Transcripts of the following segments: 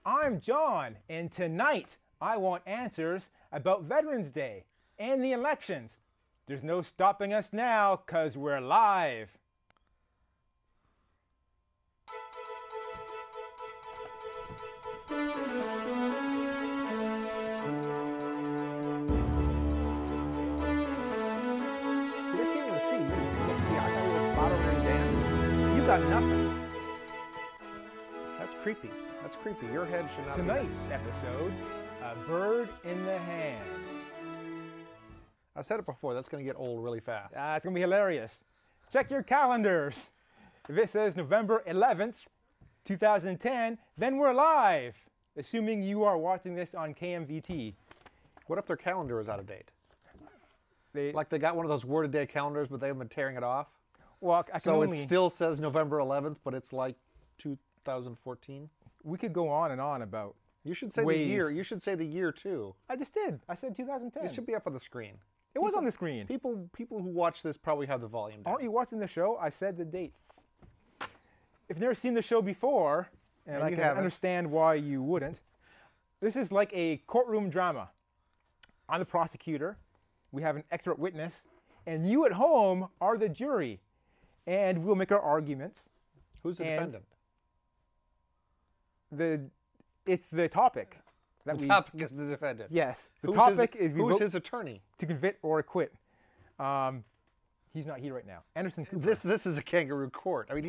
I'm John, and tonight I want answers about Veterans Day and the elections. There's no stopping us now, 'cause we're live. You got nothing. That's creepy. That's creepy. Your head should not Tonight's be episode, A Bird in the Hand. I said it before, that's going to get old really fast. It's going to be hilarious. Check your calendars. If it says November 11th, 2010, then we're live, assuming you are watching this on KMVT. What if their calendar is out of date? They got one of those word-a-day calendars, but they've been tearing it off? Well, it still says November 11th, but it's like 2014? We could go on and on about You should say ways. the year. You should say the year, too. I just did. I said 2010. It should be up on the screen. It was on the screen. People who watch this probably have the volume down. Aren't you watching the show? I said the date. If you've never seen the show before, and I can understand why you wouldn't, this is like a courtroom drama. I'm the prosecutor. We have an expert witness. And you at home are the jury. And we'll make our arguments. Who's the defendant? It's the topic. The topic is the defendant. Yes. The topic is who's his attorney? To convict or acquit. He's not here right now. Anderson Cooper. This is a kangaroo court. I mean,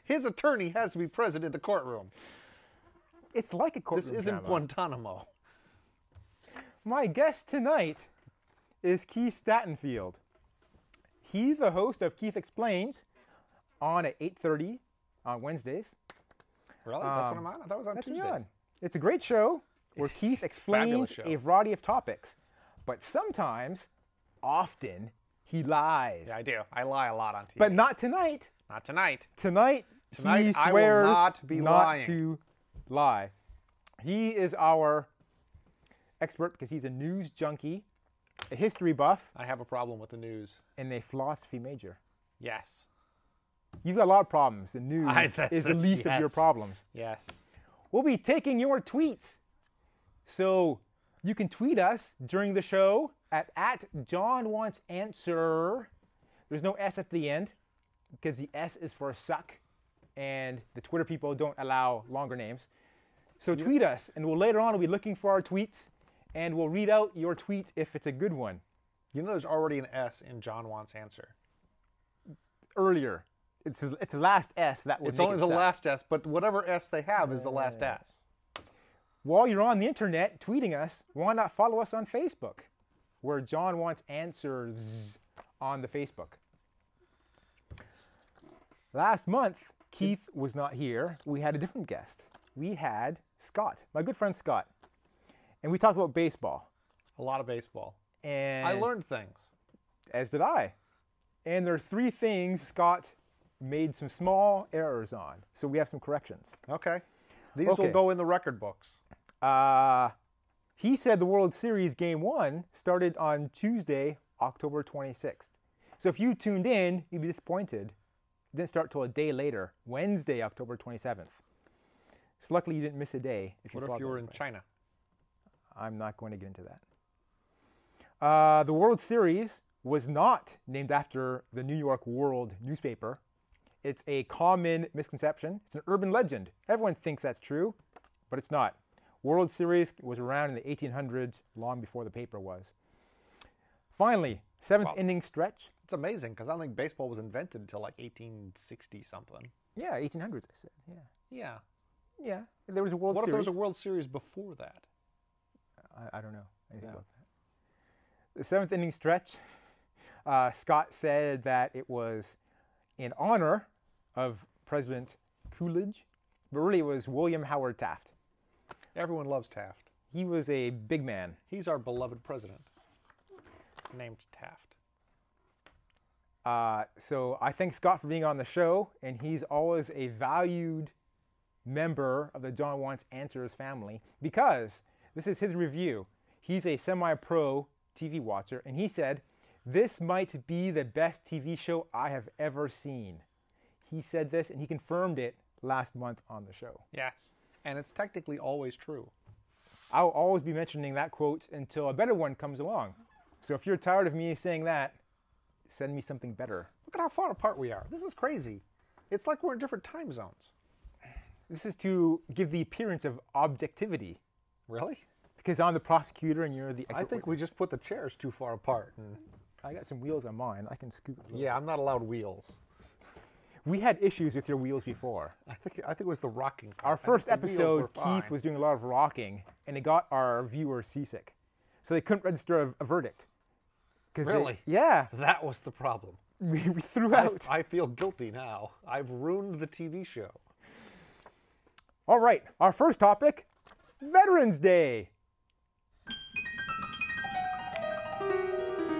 his attorney has to be present in the courtroom. It's like a courtroom This isn't drama. Guantanamo. My guest tonight is Keith Stattenfield. He's the host of Keith Explains on at 8:30 on Wednesdays. Really? That's what I'm on? I thought it was on That's Tuesdays. on. It's a great show where Keith explains a variety of topics. But sometimes, often, he lies. Yeah, I do. I lie a lot on TV. But not tonight. Not tonight. Tonight he swears I will not be lying. to lie. He is our expert because he's a news junkie, a history buff, I have a problem with the news. and a philosophy major. Yes. You've got a lot of problems. The news is the least of your problems. Yes. We'll be taking your tweets. So you can tweet us during the show at @JohnWantsAnswer. There's no S at the end because the S is for suck, and the Twitter people don't allow longer names. So tweet us, and later on we'll be looking for our tweets, and we'll read out your tweet if it's a good one. You know there's already an S in John Wants Answer. Earlier. It's the last S that would It's make only it the suck. last S, but whatever S they have is the last S. While you're on the internet tweeting us, why not follow us on Facebook, where John Wants Answers on the Facebook. Last month, Keith was not here. We had a different guest. We had Scott, my good friend Scott, and we talked about baseball. A lot of baseball. And I learned things. As did I. And there are 3 things Scott made some small errors on. So we have some corrections. Okay. These will go in the record books. He said the World Series Game 1 started on Tuesday, October 26th. So if you tuned in, you'd be disappointed. It didn't start till a day later, Wednesday, October 27th. So luckily you didn't miss a day. What if you were in China? I'm not going to get into that. The World Series was not named after the New York World newspaper. It's a common misconception. It's an urban legend. Everyone thinks that's true, but it's not. World Series was around in the 1800s, long before the paper was. Finally, 7th inning stretch. It's amazing because I don't think baseball was invented until like 1860 something. Yeah, 1800s, I said. Yeah. Yeah. Yeah, there was a World Series. What if there was a World Series before that? I don't know anything about that. The 7th inning stretch, Scott said that it was in honor of President Coolidge, but really it was William Howard Taft. Everyone loves Taft. He was a big man. He's our beloved president, named Taft. So I thank Scott for being on the show, and he's always a valued member of the John Wants Answers family because this is his review. He's a semi-pro TV watcher, and he said, "This might be the best TV show I have ever seen." He said this, and he confirmed it last month on the show. Yes. And it's technically always true. I'll always be mentioning that quote until a better one comes along. So if you're tired of me saying that, send me something better. Look at how far apart we are. This is crazy. It's like we're in different time zones. This is to give the appearance of objectivity. Really? Because I'm the prosecutor and you're the expert I think we just put the chairs too far apart. And I got some wheels on mine. I can scoot. yeah, I'm not allowed wheels. We had issues with your wheels before. I think it was the rocking. Our first episode, Keith was doing a lot of rocking, and it got our viewers seasick. So they couldn't register a verdict. Really? Yeah. That was the problem. We threw out. I feel guilty now. I've ruined the TV show. All right, our first topic, Veterans Day.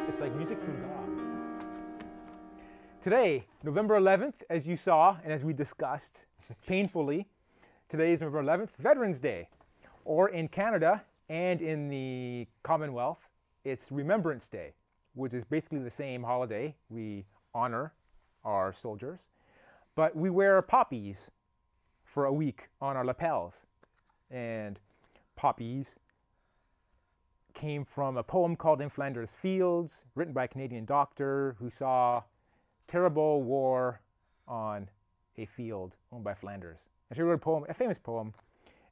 It's like music from God. Today, November 11th, as you saw and as we discussed painfully, today is November 11th, Veterans Day. Or in Canada and in the Commonwealth, it's Remembrance Day, which is basically the same holiday. We honor our soldiers, but we wear poppies for a week on our lapels. And poppies came from a poem called In Flanders Fields, written by a Canadian doctor who saw terrible war on a field owned by Flanders. And she wrote a poem, a famous poem.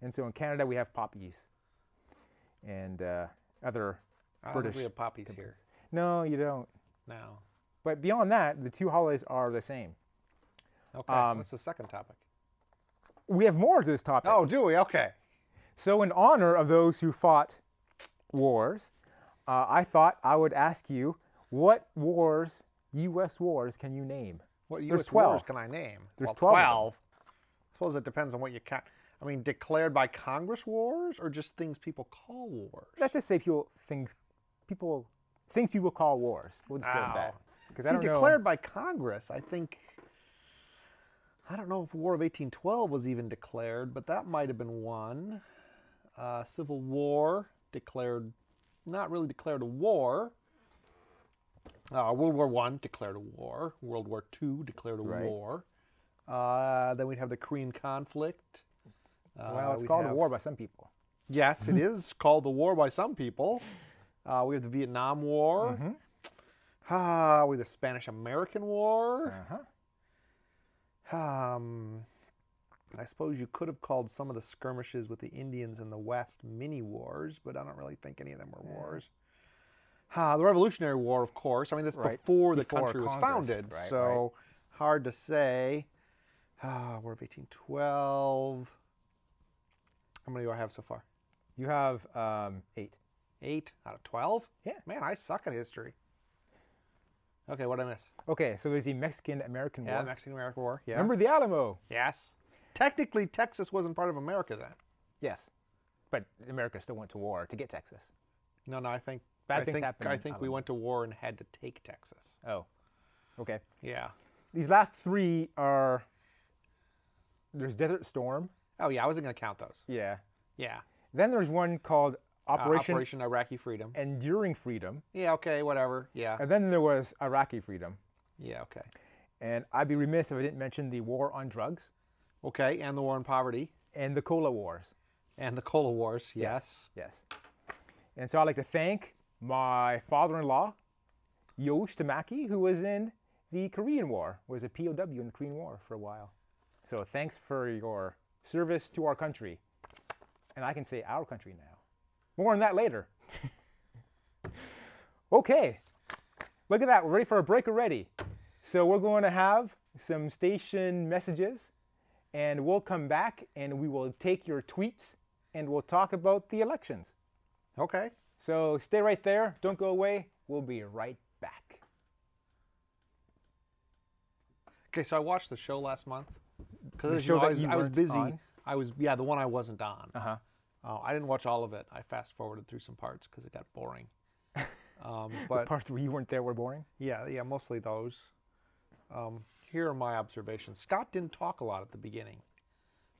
And so in Canada we have poppies and other I don't British. think we have poppies here. No, you don't. No. But beyond that, the two holidays are the same. Okay. What's the second topic? We have more to this topic. Oh, do we? Okay. So in honor of those who fought wars, I thought I would ask you, what wars, U.S. wars, can you name? What There's U.S. 12. wars can I name? There's well, 12 of them. 12. I suppose it depends on what you count. I mean, declared by Congress wars or just things people call wars? Let's just say things people call wars. We'll just go with that. Because I don't declared know. by Congress, I think. I don't know if War of 1812 was even declared, but that might have been one. Civil War declared, not really declared a war. World War I declared a war. World War II declared a war. Then we'd have the Korean conflict. Well, it's called a war by some people. Yes, it is called a war by some people. We have the Vietnam War. Mm-hmm. We have the Spanish-American War. Uh-huh. I suppose you could have called some of the skirmishes with the Indians in the West mini-wars, but I don't really think any of them were wars. The Revolutionary War, of course. I mean, that's before the country was founded, so hard to say. War of 1812. How many do I have so far? You have 8. 8 out of 12? Yeah. Man, I suck at history. Okay, what did I miss? Okay, so there's the Mexican-American War. Yeah, Mexican-American War. Yeah. Remember the Alamo? Yes. Technically, Texas wasn't part of America then. Yes. But America still went to war to get Texas. No, I think Bad things happened. I think we went to war and had to take Texas. Oh. Okay. Yeah. These last 3 are... There's Desert Storm. Oh, yeah, I wasn't going to count those. Yeah. Yeah. Then there's one called Operation Iraqi Freedom. Enduring Freedom. Yeah, okay, whatever. Yeah. And then there was Iraqi Freedom. Yeah, okay. And I'd be remiss if I didn't mention the War on Drugs. Okay, and the War on Poverty. And the Cola Wars. And the Cola Wars, yes. Yes. And so I'd like to thank my father-in-law, Yosh Tamaki, who was in the Korean War, was a POW in the Korean War for a while. So thanks for your service to our country. And I can say our country now. More on that later. Okay. Look at that. We're ready for a break already. So we're going to have some station messages. And we'll come back and we will take your tweets. And we'll talk about the elections. Okay. So stay right there. Don't go away. We'll be right back. Okay, so I watched the show last month. The show that you I was weren't busy. on? The one I wasn't on. Uh-huh. I didn't watch all of it. I fast forwarded through some parts because it got boring. The parts where you weren't there were boring? Yeah, mostly those. Here are my observations. Scott didn't talk a lot at the beginning.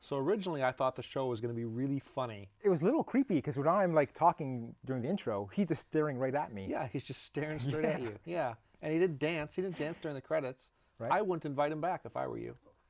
So originally I thought the show was going to be really funny. It was a little creepy because when I'm like talking during the intro, he's just staring right at me. Yeah, he's just staring straight at you. Yeah, and he didn't dance. He didn't dance during the credits. Right. I wouldn't invite him back if I were you.